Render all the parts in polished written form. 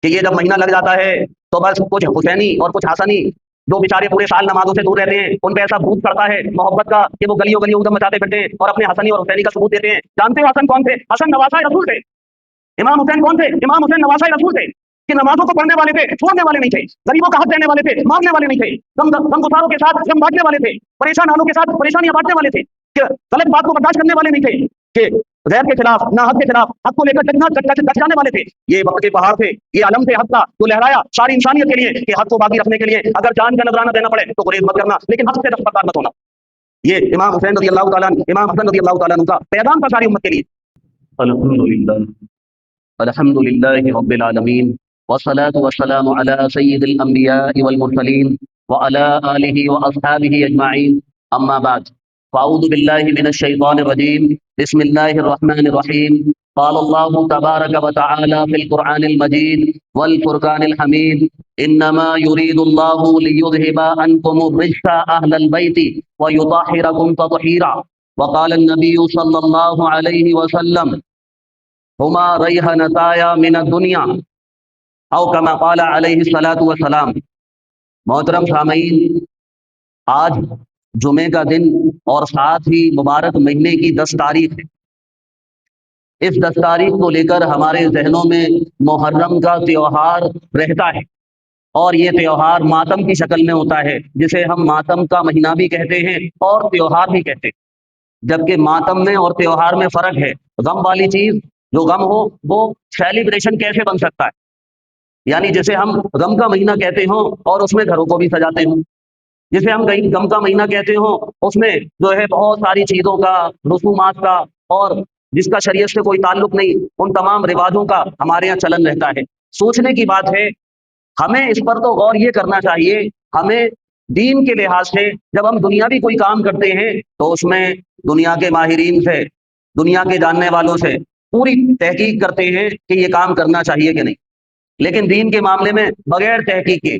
کہ یہ جب مہینہ لگ جاتا ہے تو بس کچھ حسینی اور کچھ حسنی جو بیچارے پورے سال نمازوں سے دور رہتے ہیں ان پہ ایسا بھوت پڑتا ہے محبت کا کہ وہ گلیوں گلیوں ادھم مچاتے پھرتے ہیں اور اپنے حسنی اور حسینی کا ثبوت دیتے ہیں. جانتے ہو حسن کون تھے؟ حسن نواسہ رسول تھے. امام حسین کون تھے؟ امام حسین نواسہ رسول تھے. کہ نمازوں کو پڑھنے والے تھے، چھوڑنے والے نہیں تھے، غریبوں کا حق دینے والے تھے، مارنے والے نہیں تھے، غم گساروں کے ساتھ غم بانٹنے والے تھے، پریشان حالوں کے ساتھ پریشانیاں بانٹنے والے تھے، کہ غلط بات کو برداشت کرنے والے نہیں تھے، کہ غیر کے خلاف نہ حق کے خلاف حق کو لے کر ڈٹ جانے والے تھے. یہ وقت کے پہاڑ تھے، یہ علم تھے حق کا جو لہرایا ساری انسانیت کے لیے کہ حق کو باقی رکھنے کے لیے اگر جان کا نذرانہ دینا پڑے تو گریز مت کرنا لیکن حق سے دستبردار مت ہونا. یہ امام حسین رضی اللہ تعالیٰ امام حسن رضی اللہ تعالیٰ کا پیغام تھا ساری امت کے لیے. الحمد للہ رب العالمین والصلاة والسلام على سید الانبیاء والمرسلین وعلى آلہ واصحابہ اجمعین. اما بعد فاعوذ باللہ من الشیطان الرجیم. بسم اللہ الرحمن الرحیم. قال اللہ تبارک وتعالی فی القرآن المجید والفرقان الحمید. انما يريد الله ليذهب عنكم الرجس اهل البيت ويطهركم تطهيرا. وقال النبي صلى الله عليه وسلم ہما ریحانتایا من الدنیا او کما قال علیہ الصلاۃ والسلام. محترم سامعین، آج جمعے کا دن اور ساتھ ہی مبارک مہینے کی 10 تاریخ ہے. اس 10 تاریخ کو لے کر ہمارے ذہنوں میں محرم کا تیوہار رہتا ہے اور یہ تیوہار ماتم کی شکل میں ہوتا ہے جسے ہم ماتم کا مہینہ بھی کہتے ہیں اور تیوہار بھی کہتے ہیں. جبکہ ماتم میں اور تیوہار میں فرق ہے. غم والی چیز جو غم ہو وہ سیلیبریشن کیسے بن سکتا ہے؟ یعنی جسے ہم غم کا مہینہ کہتے ہوں اور اس میں گھروں کو بھی سجاتے ہوں، جسے ہم غم کا مہینہ کہتے ہوں اس میں جو ہے بہت ساری چیزوں کا، رسومات کا اور جس کا شریعت سے کوئی تعلق نہیں ان تمام رواجوں کا ہمارے یہاں چلن رہتا ہے. سوچنے کی بات ہے، ہمیں اس پر تو غور یہ کرنا چاہیے. ہمیں دین کے لحاظ سے جب ہم دنیاوی کوئی کام کرتے ہیں تو اس میں دنیا کے ماہرین سے، دنیا کے جاننے والوں سے پوری تحقیق کرتے ہیں کہ یہ کام کرنا چاہیے کہ نہیں. لیکن دین کے معاملے میں بغیر تحقیق کے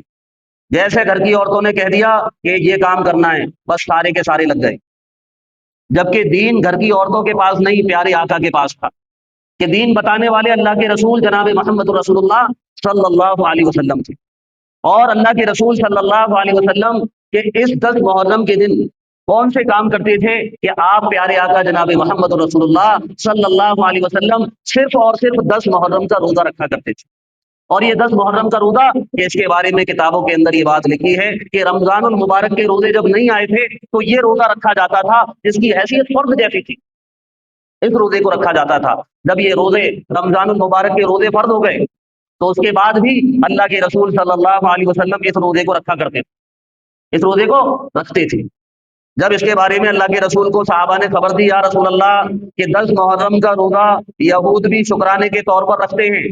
جیسے گھر کی عورتوں نے کہہ دیا کہ یہ کام کرنا ہے، بس سارے کے سارے لگ گئے. جبکہ دین گھر کی عورتوں کے پاس نہیں، پیارے آقا کے پاس تھا. کہ دین بتانے والے اللہ کے رسول جناب محمد رسول اللہ صلی اللہ علیہ وسلم تھے. اور اللہ کے رسول صلی اللہ علیہ وسلم کے اس 10 محرم کے دن کون سے کام کرتے تھے کہ آپ پیارے آقا جناب محمد رسول اللہ صلی اللہ علیہ وسلم صرف اور صرف 10 محرم کا روزہ رکھا کرتے تھے. اور یہ 10 محرم کا روزہ کہ اس کے بارے میں کتابوں کے اندر یہ بات لکھی ہے کہ رمضان المبارک کے روزے جب نہیں آئے تھے تو یہ روزہ رکھا جاتا تھا جس کی حیثیت فرض جیسی تھی. اس روزے کو رکھا جاتا تھا. جب یہ روزے رمضان المبارک کے روزے فرض ہو گئے تو اس کے بعد بھی اللہ کے رسول صلی اللہ علیہ وسلم اس روزے کو رکھا کرتے تھے، اس روزے کو رکھتے تھے. جب اس کے بارے میں اللہ کے رسول کو صحابہ نے خبر دی، یا رسول اللہ کہ 10 محرم کا روزہ یہود بھی شکرانے کے طور پر رکھتے ہیں،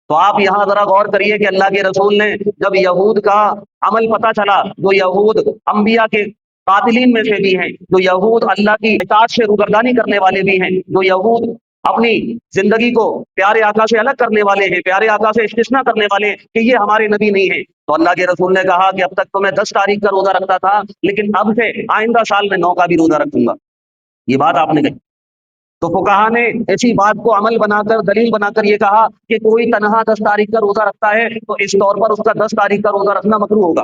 تو آپ یہاں ذرا غور کریے کہ اللہ کے رسول نے جب یہود کا عمل پتہ چلا، جو یہود انبیاء کے قاتلین میں سے بھی ہیں، جو یہود اللہ کی اطاعت سے روگردانی کرنے والے بھی ہیں، جو یہود اپنی زندگی کو پیارے آقا سے الگ کرنے والے ہیں، پیارے آقا سے استثناء کرنے والے ہیں کہ یہ ہمارے نبی نہیں ہیں، تو اللہ کے رسول نے کہا کہ اب تک تو میں 10 تاریخ کا روزہ رکھتا تھا لیکن اب سے آئندہ سال میں 9 کا بھی روزہ رکھوں گا. یہ بات آپ نے کہی. تو فقہا نے ایسی بات کو عمل بنا کر، دلیل بنا کر یہ کہا کہ کوئی تنہا 10 تاریخ کا روزہ رکھتا ہے تو اس طور پر اس کا 10 تاریخ کا روزہ رکھنا مکروہ ہوگا.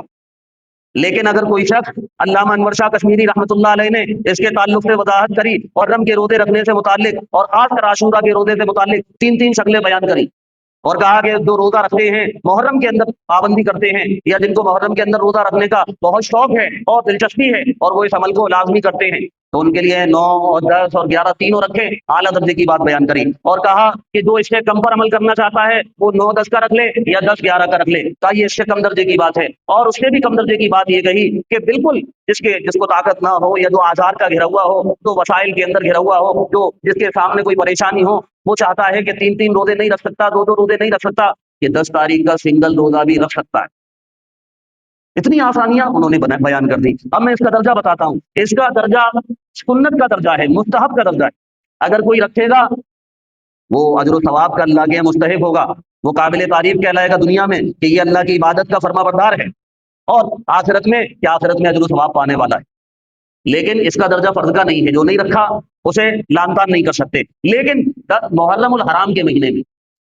لیکن اگر کوئی شخص، علامہ انور شاہ کشمیری رحمۃ اللہ علیہ نے اس کے تعلق سے وضاحت کری اور رم کے روزے رکھنے سے متعلق اور خاص کر عاشورہ کے روزے سے متعلق 3 شکلیں بیان کری اور کہا کہ جو روزہ رکھتے ہیں محرم کے اندر پابندی کرتے ہیں یا جن کو محرم کے اندر روزہ رکھنے کا بہت شوق ہے اور دلچسپی ہے اور وہ اس عمل کو لازمی کرتے ہیں تو ان کے لیے 9 اور 10 اور 11 تینوں رکھے. اعلیٰ درجے کی بات بیان کری اور کہا کہ جو اس سے کم پر عمل کرنا چاہتا ہے وہ 9 10 کا رکھ لے یا 10 11 کا رکھ لے. کہا یہ اس سے کم درجے کی بات ہے. اور اس سے بھی کم درجے کی بات یہ کہی کہ بالکل جس کو طاقت نہ ہو یا جو آزار کا گھرا ہوا ہو، جو وسائل کے اندر گھرا ہوا ہو، جو جس کے سامنے کوئی پریشانی ہو، وہ چاہتا ہے کہ 3 روزے نہیں رکھ سکتا، 2 روزے نہیں رکھ سکتا، کہ 10 تاریخ کا سنگل روزہ بھی رکھ سکتا ہے. اتنی آسانیاں انہوں نے بیان کر دی. اب میں اس کا درجہ بتاتا ہوں. اس کا درجہ سنت کا درجہ ہے، مستحب کا درجہ ہے. اگر کوئی رکھے گا وہ اجر و ثواب کا اللہ کے مستحق ہوگا، وہ قابل تعریف کہلائے گا دنیا میں کہ یہ اللہ کی عبادت کا فرما بردار ہے، اور آخرت میں اجر و ثواب پانے والا ہے. لیکن اس کا درجہ فرض کا نہیں ہے. جو نہیں رکھا اسے لان تان نہیں کر سکتے. لیکن محرم الحرام کے مہینے میں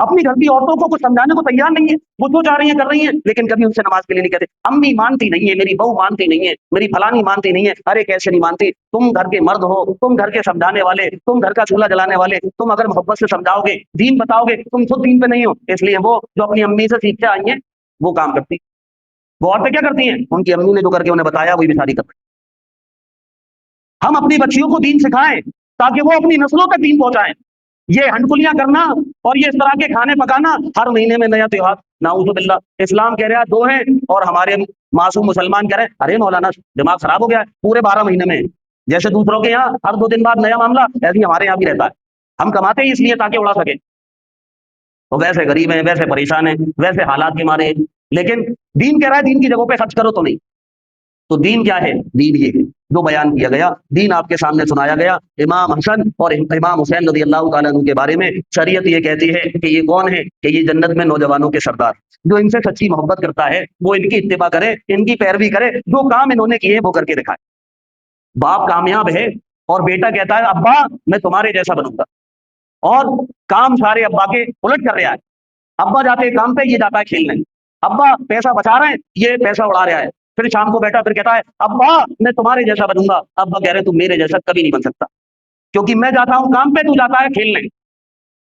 اپنی گھر کی عورتوں کو کچھ سمجھانے کو تیار نہیں ہے، وہ جو چاہ رہی ہیں کر رہی ہیں، لیکن کبھی ان سے نماز کے لیے نہیں کہتے۔ امی مانتی نہیں ہے، میری بہو مانتی نہیں ہے، میری فلانی مانتی نہیں ہے۔ ارے کیسے نہیں مانتی؟ تم گھر کے مرد ہو، تم گھر کے سمجھانے والے، تم گھر کا چولہا جلانے والے، تم اگر محبت سے سمجھاؤ گے، دین بتاؤ گے، تم خود دین پہ نہیں ہو، اس لیے وہ جو اپنی امی سے سیکھ کے آئی ہیں وہ کام کرتی۔ وہ عورتیں کیا کرتی ہیں؟ ان کی امی نے جو کر کے انہیں بتایا وہی بیچاری کرتی۔ ہم اپنی بچیوں کو دین سکھائیں تاکہ وہ اپنی نسلوں تک دین پہنچائیں۔ یہ ہنڈکلیاں کرنا اور یہ اس طرح کے کھانے پکانا، ہر مہینے میں نیا تہوار، نعوذ باللہ۔ اسلام کہہ رہا ہے دو ہیں اور ہمارے معصوم مسلمان کہہ رہے ہیں ارے مولانا دماغ خراب ہو گیا ہے، پورے 12 مہینے میں جیسے دوسروں کے یہاں ہر 2 دن بعد نیا معاملہ، ایسے ہی ہمارے یہاں بھی رہتا ہے۔ ہم کماتے ہی اس لیے تاکہ اڑا سکے، تو ویسے غریب ہیں، ویسے پریشان ہیں، ویسے حالات کے مارے ہیں، لیکن دین کہہ رہا ہے دین کی جگہوں پہ خرچ کرو تو نہیں۔ تو دین کیا ہے؟ دین یہ ہے جو بیان کیا گیا، دین آپ کے سامنے سنایا گیا۔ امام حسن اور امام حسین رضی اللہ تعالیٰ عنہ کے بارے میں شریعت یہ کہتی ہے کہ یہ کون ہے؟ کہ یہ جنت میں نوجوانوں کے سردار، جو ان سے سچی محبت کرتا ہے وہ ان کی اتباع کرے، ان کی پیروی کرے، جو کام انہوں نے کیے وہ کر کے دکھائے۔ باپ کامیاب ہے اور بیٹا کہتا ہے ابا میں تمہارے جیسا بنوں گا، اور کام سارے ابا کے الٹ کر رہا ہے۔ ابا جاتے ہیں کام پہ، یہ جاتا ہے کھیلنے۔ ابا پیسہ بچا رہے ہیں، یہ پیسہ اڑا رہا ہے۔ پھر شام کو بیٹا پھر کہتا ہے ابا میں تمہارے جیسا بنوں گا۔ ابا کہہ رہے تم میرے جیسا کبھی نہیں بن سکتا، کیونکہ میں جاتا ہوں کام پہ، تو جاتا ہے کھیلنے۔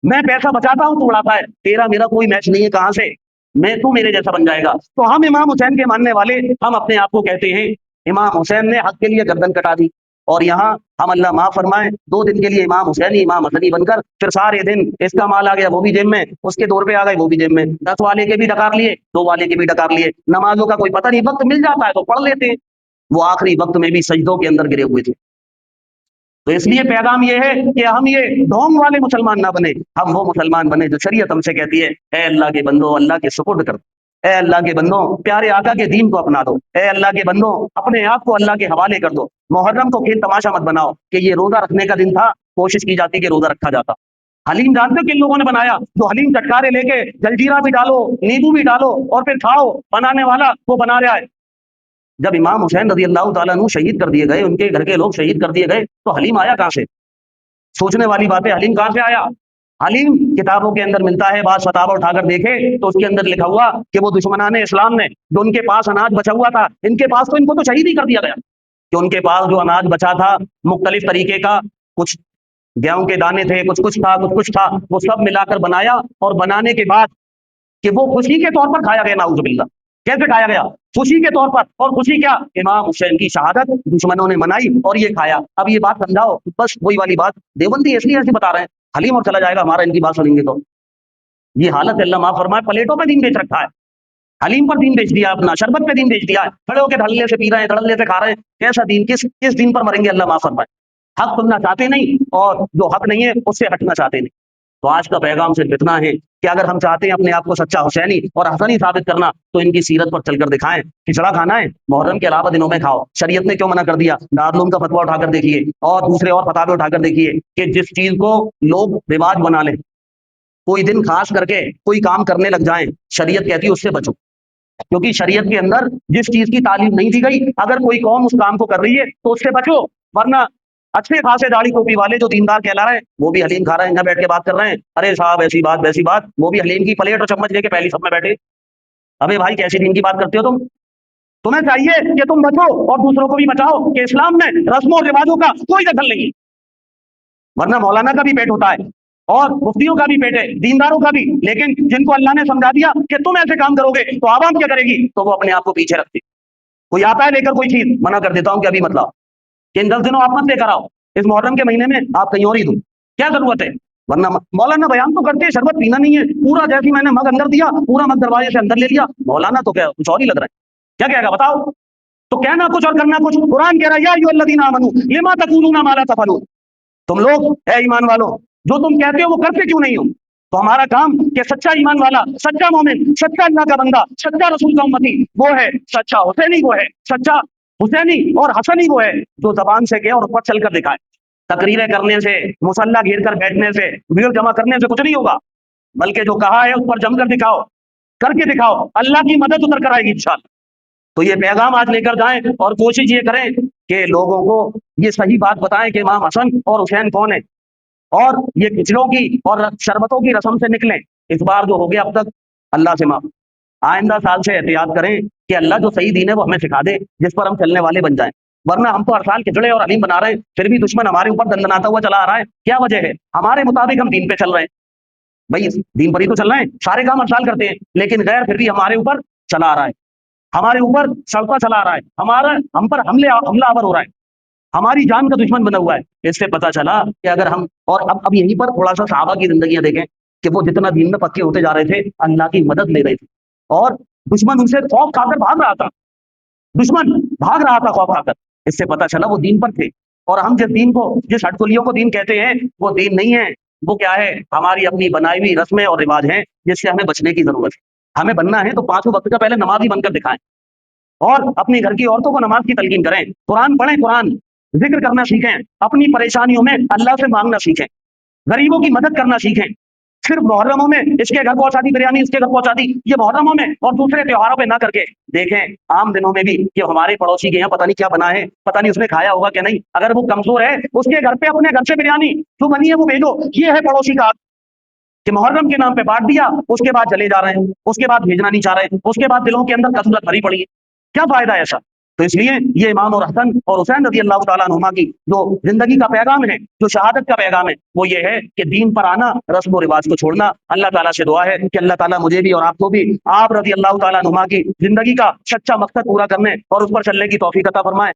میں پیسہ بچاتا ہوں تو اڑاتا ہے، تیرا میرا کوئی میچ نہیں ہے، کہاں سے میں تو میرے جیسا بن جائے گا۔ تو ہم امام حسین کے ماننے والے، ہم اپنے آپ کو کہتے ہیں امام حسین نے حق کے لیے گردن کٹا دی، اور یہاں ہم اللہ معاف فرمائے 2 دن کے لیے امام حسینی امام حسنی بن کر پھر سارے دن اس کا مال آ گیا وہ بھی جیب میں، اس کے 2 روپے آ گئے وہ بھی جیب میں، 10 والے کے بھی ڈکار لیے، 2 والے کے بھی ڈکار لیے۔ نمازوں کا کوئی پتہ نہیں، وقت مل جاتا ہے تو پڑھ لیتے ہیں، وہ آخری وقت میں بھی سجدوں کے اندر گرے ہوئے تھے۔ تو اس لیے پیغام یہ ہے کہ ہم یہ ڈھونگ والے مسلمان نہ بنے، ہم وہ مسلمان بنے جو شریعت ہم سے کہتی ہے اے اللہ کے بندو اللہ کے سپرد کر دو، اے اللہ کے بندوں پیارے آقا کے دین کو اپنا دو، اے اللہ کے بندوں اپنے آپ کو اللہ کے حوالے کر دو۔ محرم کو کھیل تماشا مت بناؤ کہ یہ روزہ رکھنے کا دن تھا، کوشش کی جاتی کہ روزہ رکھا جاتا۔ حلیم جانتے ہو کن لوگوں نے بنایا؟ جو حلیم چٹکارے لے کے جلجیرا بھی ڈالو، نیبو بھی ڈالو اور پھر کھاؤ، بنانے والا وہ بنا رہا ہے۔ جب امام حسین رضی اللہ تعالیٰ عنہ شہید کر دیے گئے، ان کے گھر کے لوگ شہید کر دیے گئے، تو حلیم آیا کہاں سے؟ سوچنے والی بات ہے، حلیم کہاں سے آیا؟ حلیم کتابوں کے اندر ملتا ہے، بعض فتاوی اٹھا کر دیکھے تو اس کے اندر لکھا ہوا کہ وہ دشمنان اسلام نے جو ان کے پاس اناج بچا ہوا تھا، ان کے پاس تو ان کو تو شہید ہی کر دیا گیا، کہ ان کے پاس جو اناج بچا تھا مختلف طریقے کا، کچھ گیہوں کے دانے تھے، کچھ تھا، کچھ تھا، وہ سب ملا کر بنایا، اور بنانے کے بعد کہ وہ خوشی کے طور پر کھایا گیا، نعوذ باللہ۔ کیسے کھایا گیا؟ خوشی کے طور پر، اور خوشی کیا؟ امام حسین کی شہادت دشمنوں نے منائی اور یہ کھایا۔ اب یہ بات سمجھاؤ، بس وہی والی بات دیوبندی اس لیے ایسے بتا رہے ہیں حلیم اور چلا جائے گا ہمارا، ان کی بات سنیں گے تو یہ حالت ہے۔ اللہ معاف فرمائے، پلیٹوں پہ دین بیچ رکھا ہے، حلیم پر دین بیچ دیا، اپنا شربت پہ دین بیچ دیا، کھڑے ہو کے دھڑلے سے پی رہے ہیں، دھڑلے سے کھا رہے ہیں۔ کیسا دین؟ کس دین پر مریں گے؟ اللہ معاف فرمائے۔ حق سننا چاہتے نہیں، اور جو حق نہیں ہے اس سے ہٹنا چاہتے نہیں۔ تو آج کا پیغام صرف اتنا ہے کہ اگر ہم چاہتے ہیں اپنے آپ کو سچا حسینی اور حسنی ثابت کرنا، تو ان کی سیرت پر چل کر دکھائیں۔ کھچڑا کھانا ہے محرم کے علاوہ دنوں میں کھاؤ، شریعت نے کیوں منع کر دیا؟ دارالعلوم کا فتویٰ اٹھا کر دیکھیے، اور دوسرے اور فتاوے اٹھا کر دیکھیے کہ جس چیز کو لوگ رواج بنا لیں، کوئی دن خاص کر کے کوئی کام کرنے لگ جائیں، شریعت کہتی ہے اس سے بچو، کیونکہ شریعت کے اندر جس چیز کی تعلیم نہیں دی گئی، اگر کوئی قوم اس کام کو کر رہی ہے تو اس سے بچو، ورنہ اچھے خاصے داڑھی ٹوپی والے جو دیندار کہلا رہے ہیں وہ بھی حلیم کھا رہے ہیں، یہاں بیٹھ کے بات کر رہے ہیں، ارے صاحب ایسی بات ویسی بات، وہ بھی حلیم کی پلیٹ اور چمچ لے کے پہلی سب میں بیٹھے۔ ابے بھائی کیسی دین کی بات کرتے ہو تم؟ تمہیں چاہیے کہ تم بچو اور دوسروں کو بھی بچاؤ، کہ اسلام میں رسموں اور رواجوں کا کوئی دخل نہیں، ورنہ مولانا کا بھی پیٹ ہوتا ہے اور مفتیوں کا بھی پیٹ ہے، دینداروں کا بھی، لیکن جن کو اللہ نے سمجھا دیا کہ تم ایسے کام کرو گے تو عوام کیا کرے گی، تو وہ اپنے آپ کو پیچھے رکھتی۔ کوئی آتا ہے لے کر کوئی چیز، منع کر دیتا ہوں کہ ابھی مت لاؤ، کہ ان 10 دنوں آپ مت لے کر آؤ، اس محرم کے مہینے میں آپ کہیں اور ہی دوں، کیا ضرورت ہے؟ ورنہ مولانا بیان تو کرتے شربت پینا نہیں ہے، پورا جیسی میں نے مگ اندر دیا، پورا مگ دروازے سے اندر لے لیا، مولانا تو کیا کچھ اور ہی لگ رہا ہے، کیا کہے گا بتاؤ؟ تو کہنا کچھ اور کرنا کچھ۔ قرآن کہہ رہا ہے یا ایھا الذین آمنوا لما تقولون ما لا تفعلون، تم لوگ اے ایمان والو جو تم کہتے ہو وہ کرتے کیوں نہیں ہو؟ تو ہمارا کام کہ سچا ایمان والا، سچا مومن، سچا اللہ کا بندہ، سچا رسول کا امتی وہ ہے سچا حسینی، وہ ہے سچا حسینی اور حسنی، وہ ہے جو زبان سے کہے اور اوپر چل کر دکھائے۔ تقریریں کرنے سے، مصلی گھیر کر بیٹھنے سے، بھیڑ جمع کرنے سے کچھ نہیں ہوگا، بلکہ جو کہا ہے اس پر جم کر دکھاؤ، کر کے دکھاؤ، اللہ کی مدد اتر کر آئے گی انشاءاللہ۔ تو یہ پیغام آج لے کر جائیں، اور کوشش یہ کریں کہ لوگوں کو یہ صحیح بات بتائیں کہ امام حسن اور حسین کون ہیں، اور یہ کچڑوں کی اور شربتوں کی رسم سے نکلیں۔ اس بار جو ہو گیا اب تک اللہ سے معاف. آئندہ سال سے احتیاط کریں کہ اللہ جو صحیح دین ہے وہ ہمیں سکھا دے جس پر ہم چلنے والے بن جائیں. ورنہ ہم تو ہر سال کھچڑے اور علیم بنا رہے ہیں, پھر بھی دشمن ہمارے اوپر دندناتا ہوا چلا آ رہا ہے. کیا وجہ ہے؟ ہمارے مطابق ہم دین پہ چل رہے ہیں. بھائی دین پر ہی تو چل رہے ہیں, سارے کام ہر سال کرتے ہیں, لیکن غیر پھر بھی ہمارے اوپر چلا آ رہا ہے, ہمارے اوپر چلتا چلا آ رہا ہے, ہم پر حملہ آور ہو رہا ہے, ہماری جان کا دشمن بنا ہوا ہے. اس سے پتا چلا کہ اگر ہم, اور اب یہیں پر تھوڑا سا صحابہ کی زندگیاں دیکھیں کہ وہ جتنا دین میں پکے ہوتے جا رہے تھے اللہ کی مدد لے رہے تھے, اور دشمن ان سے خوف کھا کر بھاگ رہا تھا, دشمن بھاگ رہا تھا خوف کھا کر. اس سے پتا چلا وہ دین پر تھے. اور ہم جس دین کو, جس ہٹکلیوں کو دین کہتے ہیں, وہ دین نہیں ہے. وہ کیا ہے؟ ہماری اپنی بنائی ہوئی رسمیں اور رواج ہیں جس سے ہمیں بچنے کی ضرورت ہے. ہمیں بننا ہے تو 5 وقت کا پہلے نمازی بن کر دکھائیں, اور اپنی گھر کی عورتوں کو نماز کی تلقین کریں, قرآن پڑھیں, قرآن ذکر کرنا سیکھیں, اپنی پریشانیوں میں اللہ سے مانگنا سیکھیں, غریبوں کی مدد کرنا سیکھیں. صرف محرموں میں اس کے گھر پہنچا دی بریانی, اس کے گھر پہنچا دی, یہ محرموں میں, اور دوسرے تہواروں پہ نہ کر کے دیکھیں عام دنوں میں بھی کہ ہمارے پڑوسی کے یہاں پتہ نہیں کیا بنا ہے, پتہ نہیں اس نے کھایا ہوگا کہ نہیں. اگر وہ کمزور ہے اس کے گھر پہ اپنے گھر سے بریانی جو بنی ہے وہ بھیجو. یہ ہے پڑوسی کا کہ محرم کے نام پہ بانٹ دیا, اس کے بعد چلے جا رہے ہیں, اس کے بعد بھیجنا نہیں چاہ رہے, اس کے بعد دلوں کے اندر کثرت بھری پڑی ہے. کیا فائدہ ہے ایسا؟ تو اس لیے یہ امام اور حسن اور حسین رضی اللہ تعالیٰ عنہما کی جو زندگی کا پیغام ہے, جو شہادت کا پیغام ہے, وہ یہ ہے کہ دین پر آنا, رسم و رواج کو چھوڑنا. اللہ تعالیٰ سے دعا ہے کہ اللہ تعالیٰ مجھے بھی اور آپ کو بھی آپ رضی اللہ تعالیٰ عنہما کی زندگی کا سچا مقصد پورا کرنے اور اس پر چلنے کی توفیق عطا فرمائے.